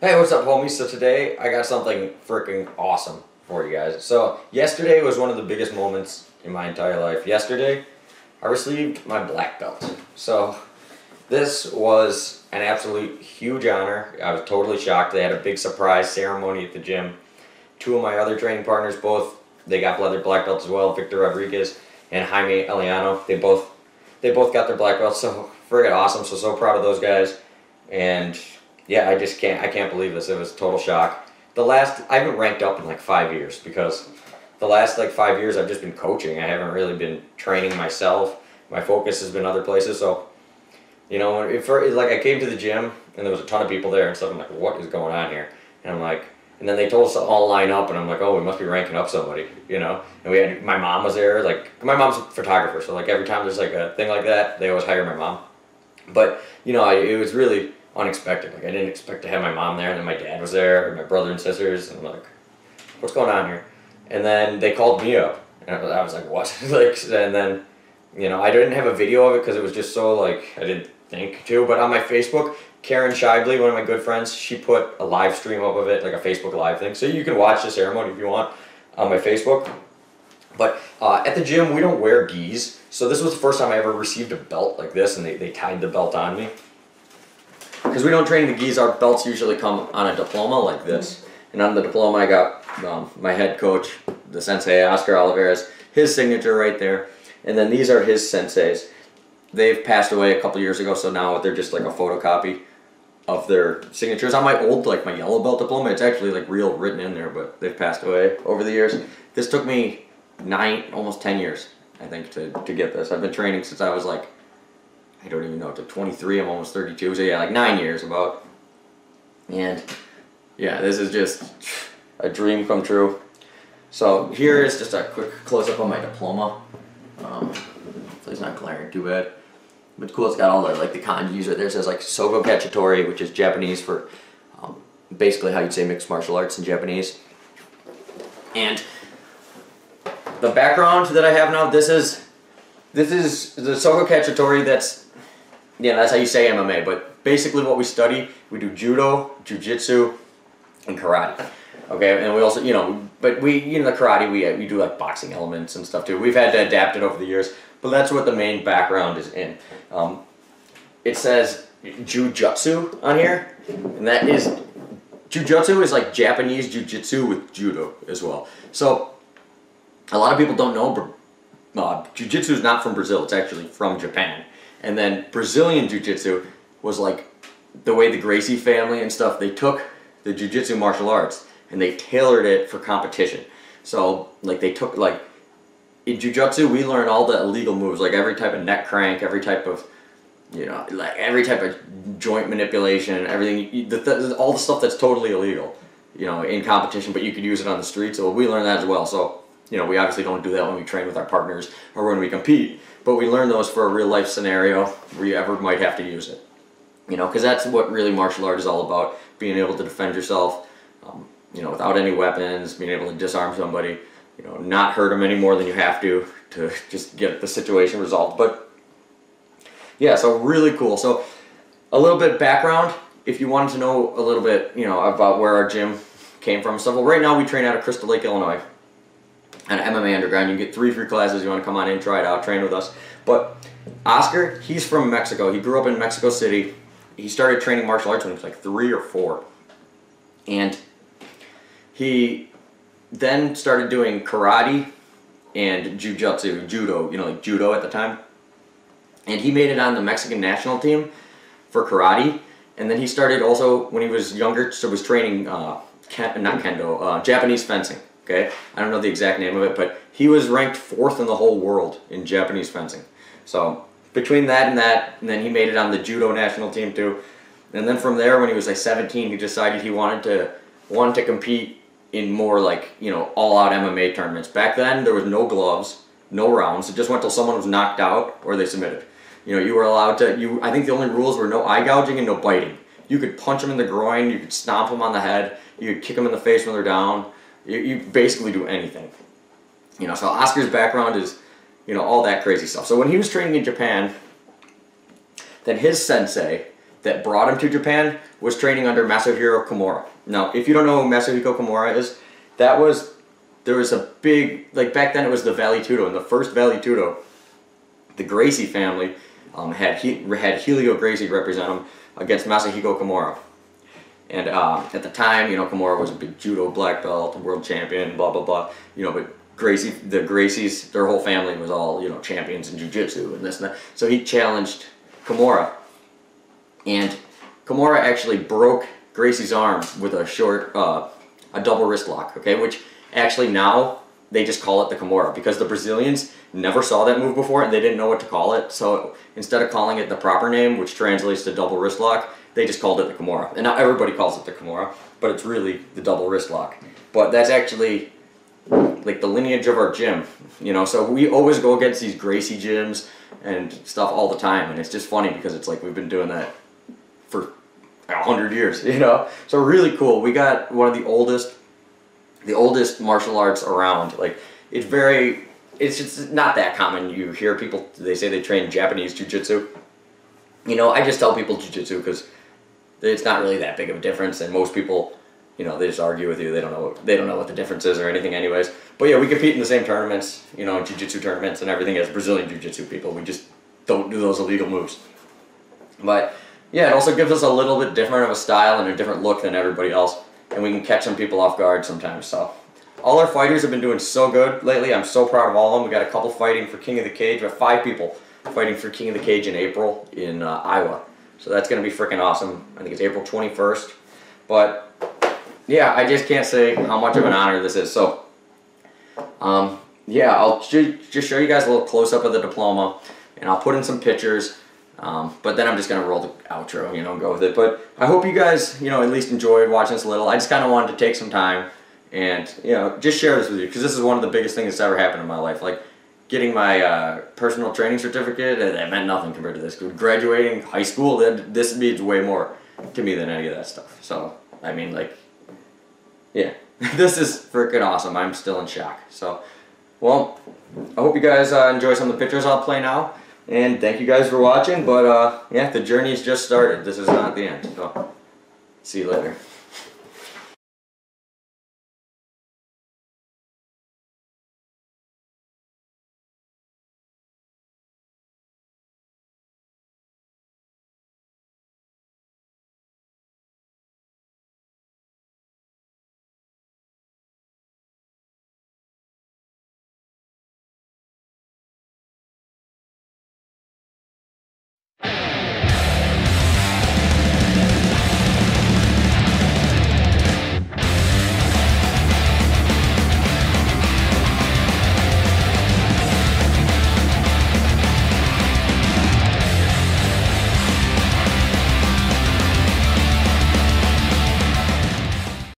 Hey, what's up, homies? So today I got something freaking awesome for you guys. So yesterday was one of the biggest moments in my entire life. Yesterday, I received my black belt. So this was an absolute huge honor. I was totally shocked. They had a big surprise ceremony at the gym. Two of my other training partners, they got their black belts as well. Victor Rodriguez and Jaime Eliano. They both got their black belts. So friggin' awesome. So proud of those guys. And yeah, I can't believe this. It was a total shock. I haven't ranked up in like 5 years because the last like 5 years I've just been coaching. I haven't really been training myself. My focus has been other places. So, you know, like I came to the gym and there was a ton of people there and stuff. I'm like, what is going on here? And I'm like, and then they told us to all line up and I'm like, oh, we must be ranking up somebody, you know? And my mom was there. Like, my mom's a photographer, so like every time there's like a thing like that, they always hire my mom. But, you know, it was really unexpected. Like, I didn't expect to have my mom there, and then my dad was there, and my brother and sisters, and I'm like, what's going on here? And then they called me up, and I was like, what? And then, you know, I didn't have a video of it because it was just so, like, I didn't think to, but on my Facebook, Karen Shively, one of my good friends, she put a live stream up of it, like a Facebook Live thing, so you can watch the ceremony if you want on my Facebook. But at the gym, we don't wear gis, so this was the first time I ever received a belt like this, and they tied the belt on me. Because we don't train the gis, our belts usually come on a diploma like this. And on the diploma I got my head coach, the sensei, Oscar Oliveras, his signature right there. And then these are his senseis. They've passed away a couple years ago, so now they're just like a photocopy of their signatures. On my old, like my yellow belt diploma, it's actually like real written in there, but they've passed away over the years. This took me almost 10 years, I think, to get this. I've been training since I was like, I don't even know, to 23, I'm almost 32, so yeah, like 9 years about. And yeah, this is just a dream come true. So here is just a quick close-up on my diploma. Hopefully it's not glaring too bad. But it's cool, it's got all the, like, the kanjis right there. It says like Sogo Kachitori, which is Japanese for basically how you'd say mixed martial arts in Japanese. And the background that I have now, this is the Sogo Kachitori. That's how you say MMA, but basically what we study, we do judo, jiu-jitsu, and karate. Okay, and we also, you know, but the karate, we do like boxing elements and stuff too. We've had to adapt it over the years, but that's what the main background is in. It says jujutsu on here, and that is, jujutsu is like Japanese jiu-jitsu with judo as well. So, a lot of people don't know, but jiu-jitsu is not from Brazil, it's actually from Japan. And then Brazilian Jiu-Jitsu was like the way the Gracie family and stuff, they took the Jiu-Jitsu martial arts and they tailored it for competition. So like they took, like in Jiu-Jitsu we learn all the illegal moves, like every type of neck crank, every type of, you know, like every type of joint manipulation, everything, all the stuff that's totally illegal, you know, in competition, but you could use it on the street. So we learned that as well. So, you know, we obviously don't do that when we train with our partners or when we compete. But we learn those for a real life scenario where you ever might have to use it. You know, because that's what really martial art is all about. Being able to defend yourself, you know, without any weapons, being able to disarm somebody, you know, not hurt them any more than you have to just get the situation resolved. But yeah, so really cool. So a little bit of background, if you wanted to know a little bit, you know, about where our gym came from. So well, right now we train out of Crystal Lake, Illinois. And MMA Underground, you can get 3 free classes. You want to come on in, try it out, train with us. But Oscar, he's from Mexico. He grew up in Mexico City. He started training martial arts when he was like 3 or 4. And he then started doing karate and jiu-jitsu, judo, you know, like judo at the time. And he made it on the Mexican national team for karate. And then he started also, when he was younger, so was training, Japanese fencing. Okay, I don't know the exact name of it, but he was ranked 4th in the whole world in Japanese fencing. So between that, and then he made it on the judo national team too. And then from there, when he was like 17, he decided he wanted to compete in more like, you know, all-out MMA tournaments. Back then, there was no gloves, no rounds. It just went till someone was knocked out or they submitted. You know, you were allowed to. I think the only rules were no eye gouging and no biting. You could punch them in the groin, you could stomp them on the head, you could kick them in the face when they're down. You basically do anything. You know, so Oscar's background is, you know, all that crazy stuff. So when he was training in Japan, then his sensei, that brought him to Japan was training under Masahiro Kimura. Now, if you don't know who Masahiro Kimura is, there was a big, like back then it was the Valley Tudo, and the first Valley Tudo, the Gracie family had Helio Gracie represent him against Masahiro Kimura. And at the time, you know, Kimura was a big judo black belt, world champion, blah, blah, blah. You know, but the Gracies, their whole family was all, you know, champions in jiu-jitsu and this and that. So he challenged Kimura. And Kimura actually broke Gracie's arm with a double wrist lock, okay? Which actually now they just call it the Kimura because the Brazilians never saw that move before and they didn't know what to call it. So instead of calling it the proper name, which translates to double wrist lock, they just called it the Kimura. And now everybody calls it the Kimura, but it's really the double wrist lock. But that's actually like the lineage of our gym, you know, so we always go against these Gracie gyms and stuff all the time, and it's just funny because it's like we've been doing that for 100 years, you know, so really cool. We got one of the oldest martial arts around. Like it's just not that common. You hear people, they say they train Japanese jiu-jitsu. You know, I just tell people jiu-jitsu because it's not really that big of a difference, and most people, you know, they just argue with you. They don't know what the difference is or anything anyways. But yeah, we compete in the same tournaments, you know, jiu-jitsu tournaments and everything as Brazilian jiu-jitsu people. We just don't do those illegal moves. But yeah, it also gives us a little bit different of a style and a different look than everybody else, and we can catch some people off guard sometimes. So all our fighters have been doing so good lately. I'm so proud of all of them. We got a couple fighting for King of the Cage. We have 5 people fighting for King of the Cage in April in Iowa. So that's going to be freaking awesome. I think it's April 21st. But yeah, I just can't say how much of an honor this is. So yeah, I'll just show you guys a little close-up of the diploma, and I'll put in some pictures. But then I'm just going to roll the outro, you know, go with it. But I hope you guys, you know, at least enjoyed watching this a little. I just kind of wanted to take some time and, you know, just share this with you because this is one of the biggest things that's ever happened in my life. Like, getting my personal training certificate, that meant nothing compared to this. Graduating high school, this means way more to me than any of that stuff. So, I mean, like, yeah, this is freaking awesome. I'm still in shock. So, well, I hope you guys enjoy some of the pictures I'll play now. And thank you guys for watching. But, yeah, the journey's just started. This is not the end. So, see you later.